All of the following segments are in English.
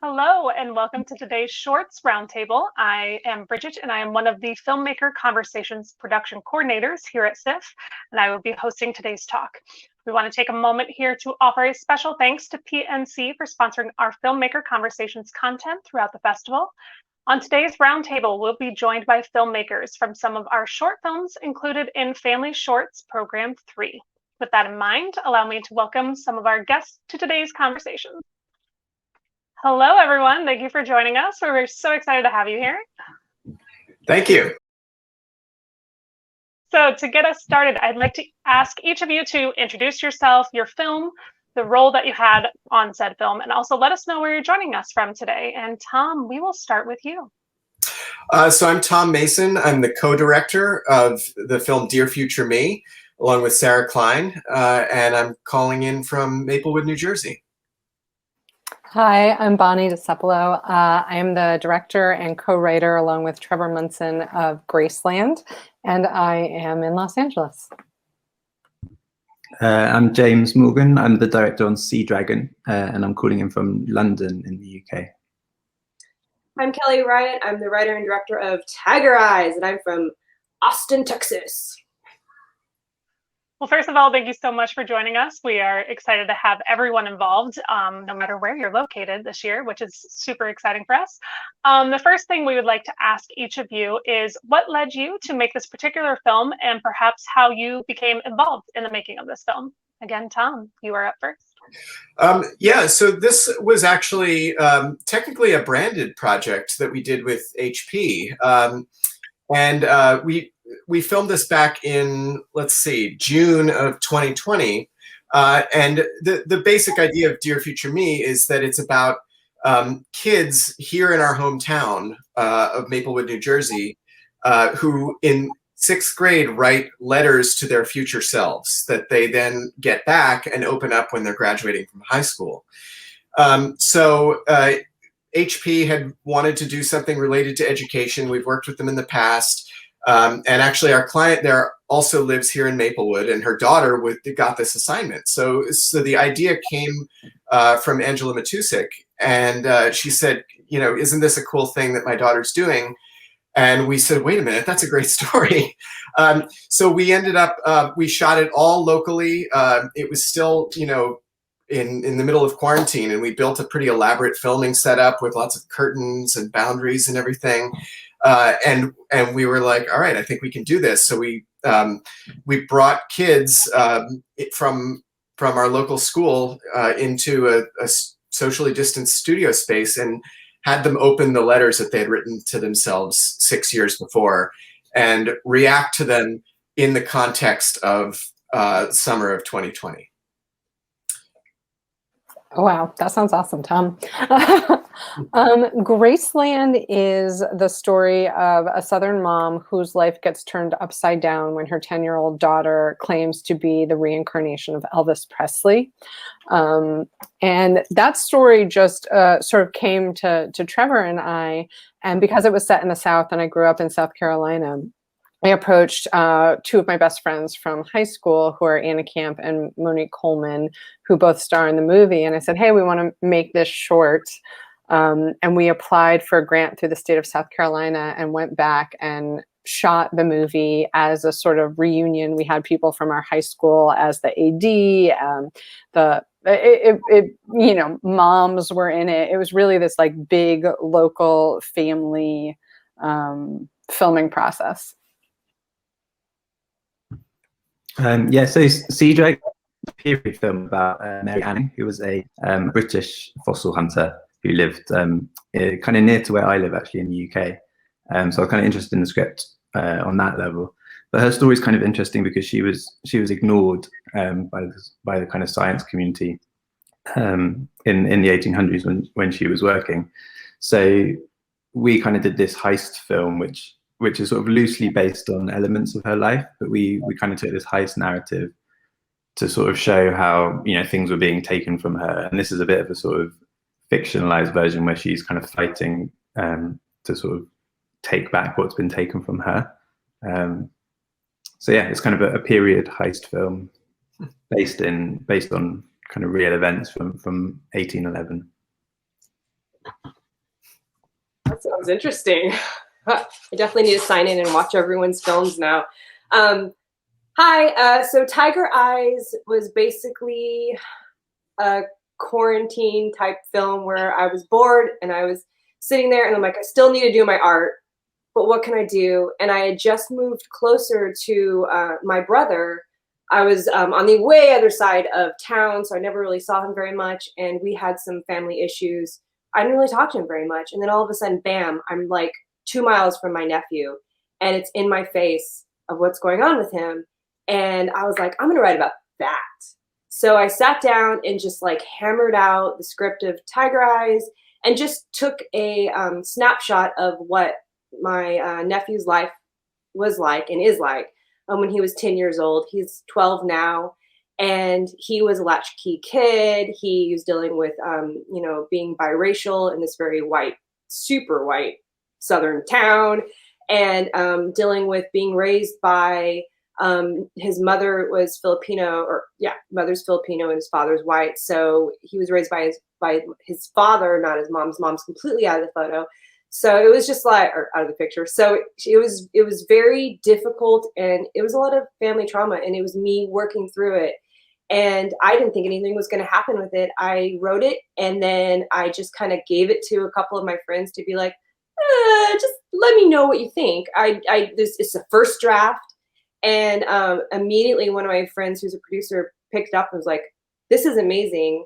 Hello and welcome to today's Shorts Roundtable. I am Bridget and I am one of the Filmmaker Conversations production coordinators here at SIFF, and I will be hosting today's talk. We want to take a moment here to offer a special thanks to PNC for sponsoring our Filmmaker Conversations content throughout the festival. On today's roundtable, we'll be joined by filmmakers from some of our short films included in Family Shorts Program 3. With that in mind, allow me to welcome some of our guests to today's conversation. Hello, everyone. Thank you for joining us. We're so excited to have you here. Thank you. So to get us started, I'd like to ask each of you to introduce yourself, your film, the role that you had on said film, and also let us know where you're joining us from today. And Tom, we will start with you. So I'm Tom Mason. I'm the co-director of the film Dear Future Me, along with Sarah Klein, and I'm calling in from Maplewood, New Jersey. Hi, I'm Bonnie DiCepolo. I am the director and co-writer along with Trevor Munson of Graceland, and I am in Los Angeles. I'm James Morgan. I'm the director on Sea Dragon, and I'm calling in from London in the UK. I'm Kelly Ryan. I'm the writer and director of Tiger Eyes, and I'm from Austin, Texas. Well, first of all, thank you so much for joining us. We are excited to have everyone involved, no matter where you're located this year, which is super exciting for us. The first thing we would like to ask each of you is what led you to make this particular film and perhaps how you became involved in the making of this film? Again, Tom, you are up first. Yeah, so this was actually technically a branded project that we did with HP. And we filmed this back in, let's see, June of 2020. And the basic idea of Dear Future Me is that it's about kids here in our hometown of Maplewood, New Jersey, who in 6th grade write letters to their future selves that they then get back and open up when they're graduating from high school. So HP had wanted to do something related to education. We've worked with them in the past. And actually our client there also lives here in Maplewood, and her daughter got this assignment. So the idea came from Angela Matusik, and she said, you know, isn't this a cool thing that my daughter's doing? And we said, wait a minute, that's a great story. So we ended up, we shot it all locally. It was still, you know, in the middle of quarantine, and we built a pretty elaborate filming setup with lots of curtains and boundaries and everything. And we were like, all right, I think we can do this. So we brought kids from our local school into a socially distanced studio space and had them open the letters that they had written to themselves 6 years before and react to them in the context of summer of 2020. Oh, wow, that sounds awesome, Tom. Graceland is the story of a Southern mom whose life gets turned upside down when her 10-year-old daughter claims to be the reincarnation of Elvis Presley. And that story just sort of came to Trevor and I, and because it was set in the South and I grew up in South Carolina, I approached two of my best friends from high school who are Anna Camp and Monique Coleman, who both star in the movie. And I said, hey, we want to make this short. And we applied for a grant through the state of South Carolina and went back and shot the movie as a sort of reunion. We had people from our high school as the AD, you know, moms were in it. It was really this like big local family filming process. Yeah, so Sea Dragon is a period film about Mary Anning, who was a British fossil hunter who lived kind of near to where I live, actually, in the UK. So I'm kind of interested in the script on that level. But her story is kind of interesting because she was ignored by the kind of science community in the 1800s when she was working. So we kind of did this heist film, which is sort of loosely based on elements of her life, but we kind of took this heist narrative to sort of show how, you know, things were being taken from her. And this is a bit of a sort of fictionalized version where she's kind of fighting to sort of take back what's been taken from her. So yeah, it's kind of a period heist film based on kind of real events from 1811. That sounds interesting. I definitely need to sign in and watch everyone's films now. Hi, so Tiger Eyes was basically a quarantine type film where I was bored and I was sitting there and I'm like, I still need to do my art, but what can I do? And I had just moved closer to my brother. I was on the way other side of town, so I never really saw him very much, and we had some family issues. I didn't really talk to him very much, and then all of a sudden, bam, I'm like 2 miles from my nephew, and it's in my face of what's going on with him. And I was like, I'm gonna write about that. So I sat down and just like hammered out the script of Tiger Eyes and just took a snapshot of what my nephew's life was like and is like when he was 10 years old. He's 12 now, and he was a latchkey kid. He was dealing with, being biracial in this very white, super white Southern town, and dealing with being raised by his mother was Filipino, mother's Filipino and his father's white. So he was raised by his father, not his mom's. Mom's completely out of the photo. So it was just like, or out of the picture. So it was very difficult, and it was a lot of family trauma, and it was me working through it. And I didn't think anything was going to happen with it. I wrote it, and then I just kind of gave it to a couple of my friends to be like, just let me know what you think. It's a first draft. And immediately one of my friends who's a producer picked up and was like, this is amazing.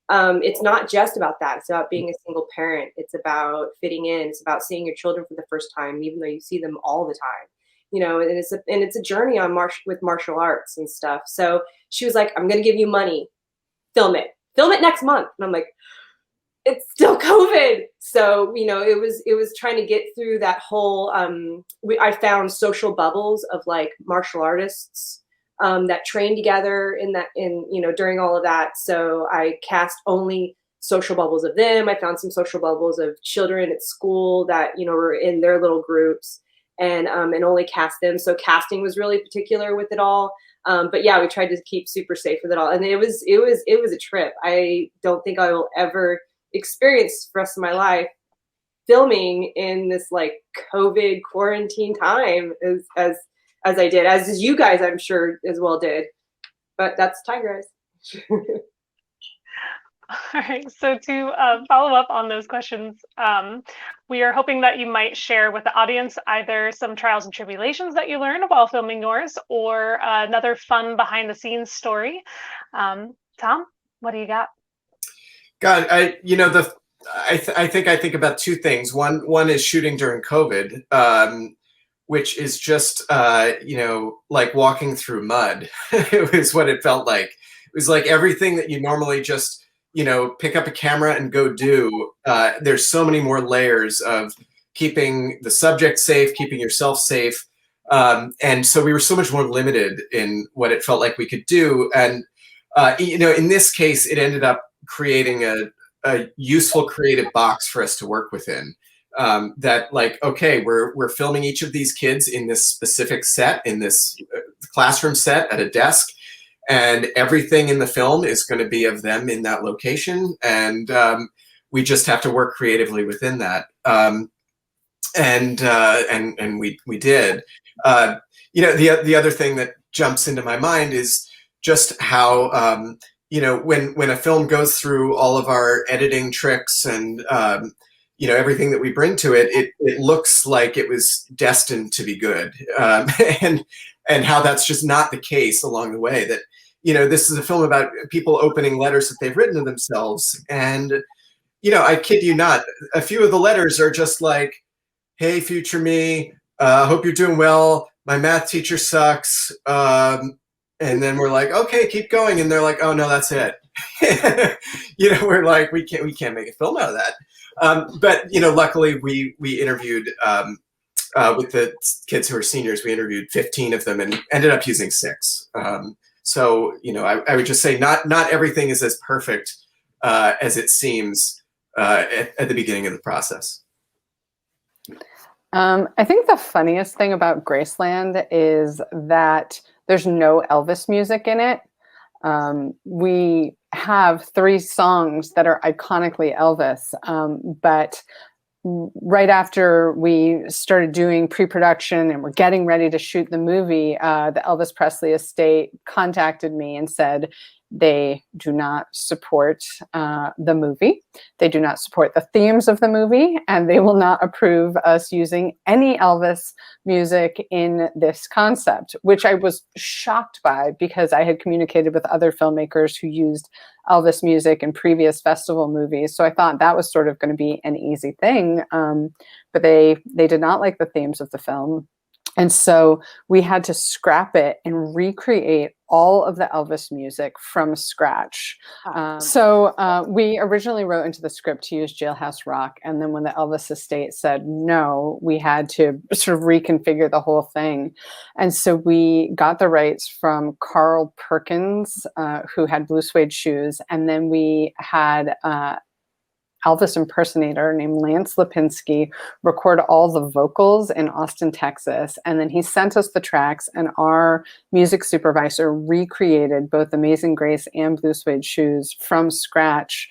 It's not just about that. It's about being a single parent. It's about fitting in. It's about seeing your children for the first time, even though you see them all the time. And it's a journey on with martial arts and stuff. So she was like, I'm going to give you money. Film it next month. And I'm like, it's still COVID. So, it was trying to get through that whole, I found social bubbles of like martial artists that train together during all of that. So I cast only social bubbles of them. I found some social bubbles of children at school that, were in their little groups, and only cast them. So casting was really particular with it all. But yeah, we tried to keep super safe with it all. And it was a trip. I don't think I will ever experience the rest of my life filming in this like COVID quarantine time as I did, as you guys, I'm sure, as well did. But that's Tiger Eyes. All right, so to follow up on those questions, we are hoping that you might share with the audience either some trials and tribulations that you learned while filming yours, or another fun behind the scenes story. Tom, what do you got? God, I think about two things. One is shooting during COVID, which is just like walking through mud. It was what it felt like. It was like everything that you normally just pick up a camera and go do. There's so many more layers of keeping the subject safe, keeping yourself safe, and so we were so much more limited in what it felt like we could do. And in this case, it ended up creating a useful creative box for us to work within. That like, okay, we're filming each of these kids in this specific set, in this classroom set at a desk, and everything in the film is going to be of them in that location, and we just have to work creatively within that. And we did. The other thing that jumps into my mind is just how when a film goes through all of our editing tricks and everything that we bring to it, it looks like it was destined to be good, and how that's just not the case along the way. That this is a film about people opening letters that they've written to themselves, and I kid you not, a few of the letters are just like, "Hey, future me, hope you're doing well. My math teacher sucks." And then we're like, okay, keep going. And they're like, oh no, that's it. We're like, we can't make a film out of that. But luckily we interviewed with the kids who are seniors. We interviewed 15 of them and ended up using 6. So I would just say not everything is as perfect as it seems at the beginning of the process. I think the funniest thing about Graceland is that there's no Elvis music in it. We have 3 songs that are iconically Elvis, but right after we started doing pre-production and we're getting ready to shoot the movie, the Elvis Presley estate contacted me and said they do not support the movie. They do not support the themes of the movie, and they will not approve us using any Elvis music in this concept, which I was shocked by because I had communicated with other filmmakers who used Elvis music in previous festival movies. So I thought that was sort of going to be an easy thing. But they did not like the themes of the film. And so we had to scrap it and recreate all of the Elvis music from scratch. We originally wrote into the script to use Jailhouse Rock. And then when the Elvis estate said no, we had to sort of reconfigure the whole thing. And so we got the rights from Carl Perkins, who had Blue Suede Shoes. And then we had Elvis impersonator named Lance Lipinski record all the vocals in Austin, Texas. And then he sent us the tracks, and our music supervisor recreated both Amazing Grace and Blue Suede Shoes from scratch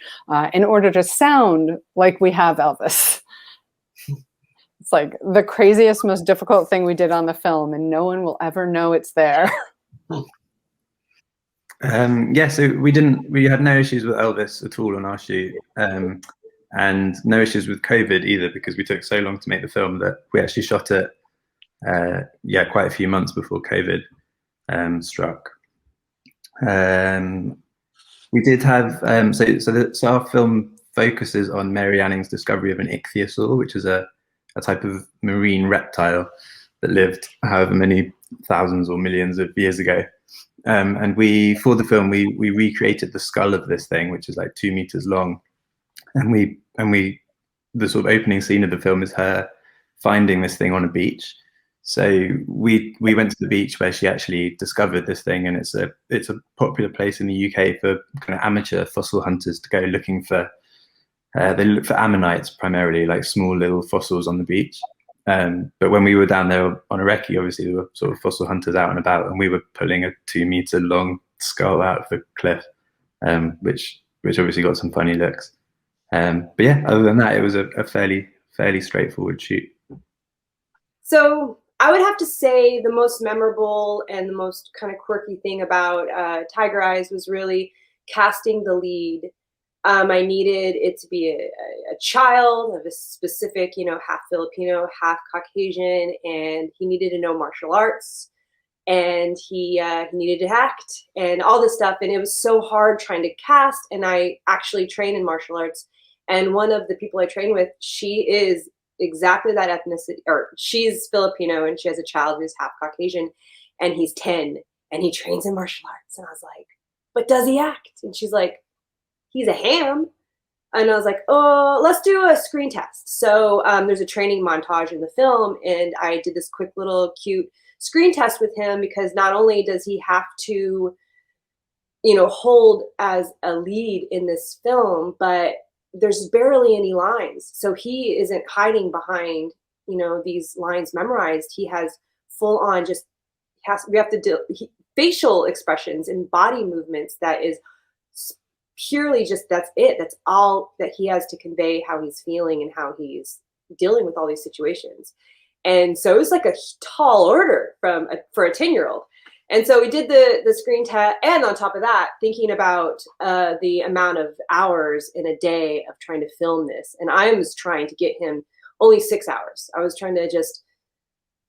in order to sound like we have Elvis. It's like the craziest, most difficult thing we did on the film, and no one will ever know it's there. So we had no issues with Elvis at all on our shoot. And no issues with COVID either, because we took so long to make the film that we actually shot it quite a few months before COVID struck. We did have so our film focuses on Mary Anning's discovery of an ichthyosaur, which is a type of marine reptile that lived however many thousands or millions of years ago. And for the film we recreated the skull of this thing, which is like 2 meters long. And the sort of opening scene of the film is her finding this thing on a beach. So we went to the beach where she actually discovered this thing, and it's a popular place in the UK for kind of amateur fossil hunters to go looking for. They look for ammonites primarily, like small little fossils on the beach. But when we were down there on a recce, obviously there were sort of fossil hunters out and about, and we were pulling a 2 meter long skull out of the cliff, which obviously got some funny looks. But yeah, other than that, it was a fairly straightforward shoot. So I would have to say the most memorable and the most kind of quirky thing about Tiger Eyes was really casting the lead. I needed it to be a child of a specific, half Filipino, half Caucasian, and he needed to know martial arts, and he needed to act and all this stuff. And it was so hard trying to cast, and I actually train in martial arts. And one of the people I train with, she is exactly that ethnicity, or she's Filipino, and she has a child who's half Caucasian, and he's 10, and he trains in martial arts. And I was like, but does he act? And she's like, he's a ham. And I was like, oh, let's do a screen test. So there's a training montage in the film, and I did this quick little cute screen test with him, because not only does he have to, hold as a lead in this film, but there's barely any lines. So he isn't hiding behind, these lines memorized. He has full on we have to do facial expressions and body movements that is purely that's it. That's all that he has to convey how he's feeling and how he's dealing with all these situations. And so it was like a tall order for a 10-year-old. And so we did the screen test, and on top of that, thinking about the amount of hours in a day of trying to film this. And I was trying to get him only 6 hours. I was trying to just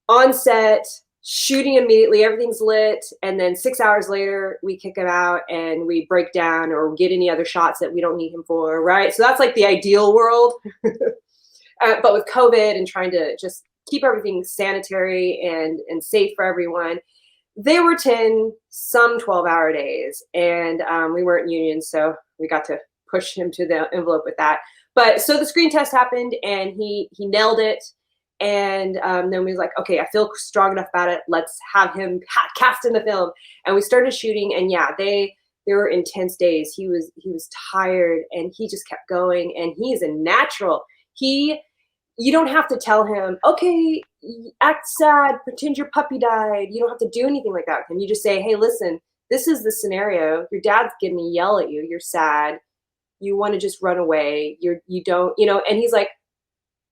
on set, shooting immediately, everything's lit, and then 6 hours later, we kick him out and we break down or get any other shots that we don't need him for, right? So that's like the ideal world. But with COVID and trying to just keep everything sanitary and safe for everyone, they were 10, some 12-hour days, and we weren't union, so we got to push him to the envelope with that. But so the screen test happened, and he nailed it, and then we was like, okay, I feel strong enough about it. Let's have him cast in the film, and we started shooting. And yeah, they were intense days. He was tired, and he just kept going. And he is a natural. You don't have to tell him, okay, act sad, pretend your puppy died. You don't have to do anything like that with him. You just say, hey, listen, this is the scenario. Your dad's going to yell at you. You're sad. You want to just run away. You don't, and he's like,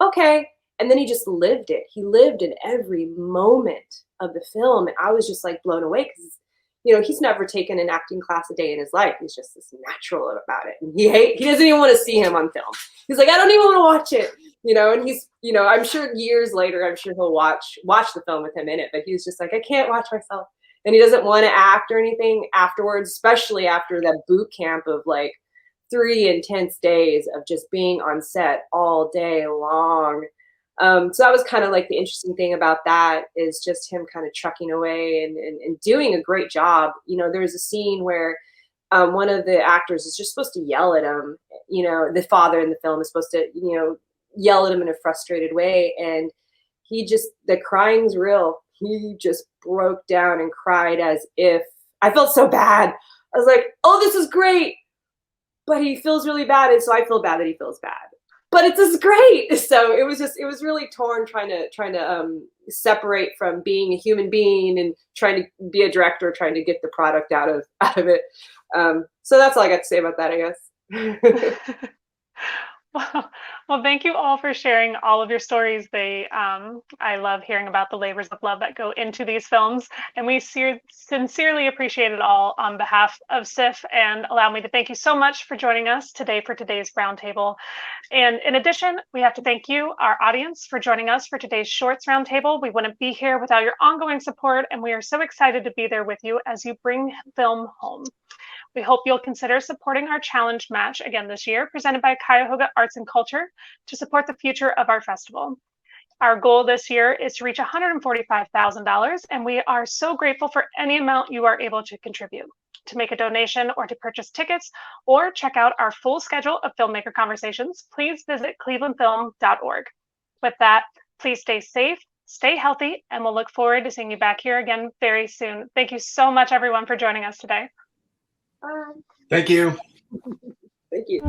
okay. And then he just lived it. He lived in every moment of the film. And I was just like blown away because, he's never taken an acting class a day in his life. He's just this natural about it. And he doesn't even want to see him on film. He's like, I don't even want to watch it, and he's, I'm sure years later, I'm sure he'll watch the film with him in it, but he's just like, I can't watch myself. And he doesn't want to act or anything afterwards, especially after that boot camp of like 3 intense days of just being on set all day long. So that was kind of like the interesting thing about that is just him kind of trucking away and doing a great job. There's a scene where one of the actors is just supposed to yell at him. The father in the film is supposed to, yell at him in a frustrated way. And the crying's real. He just broke down and cried as if, I felt so bad. I was like, oh, this is great. But he feels really bad. And so I feel bad that he feels bad. But it's just great. So it was really torn trying to separate from being a human being and trying to be a director, trying to get the product out of it. So that's all I got to say about that, I guess. Well, thank you all for sharing all of your stories. I love hearing about the labors of love that go into these films, and we sincerely appreciate it all on behalf of SIFF. And allow me to thank you so much for joining us today for today's roundtable. And in addition, we have to thank you, our audience, for joining us for today's Shorts Roundtable. We wouldn't be here without your ongoing support, and we are so excited to be there with you as you bring film home. We hope you'll consider supporting our challenge match again this year, presented by Cuyahoga Arts and Culture, to support the future of our festival. Our goal this year is to reach $145,000, and we are so grateful for any amount you are able to contribute. To make a donation or to purchase tickets or check out our full schedule of filmmaker conversations, please visit clevelandfilm.org. With that, please stay safe, stay healthy, and we'll look forward to seeing you back here again very soon. Thank you so much, everyone, for joining us today. Thank you. Thank you.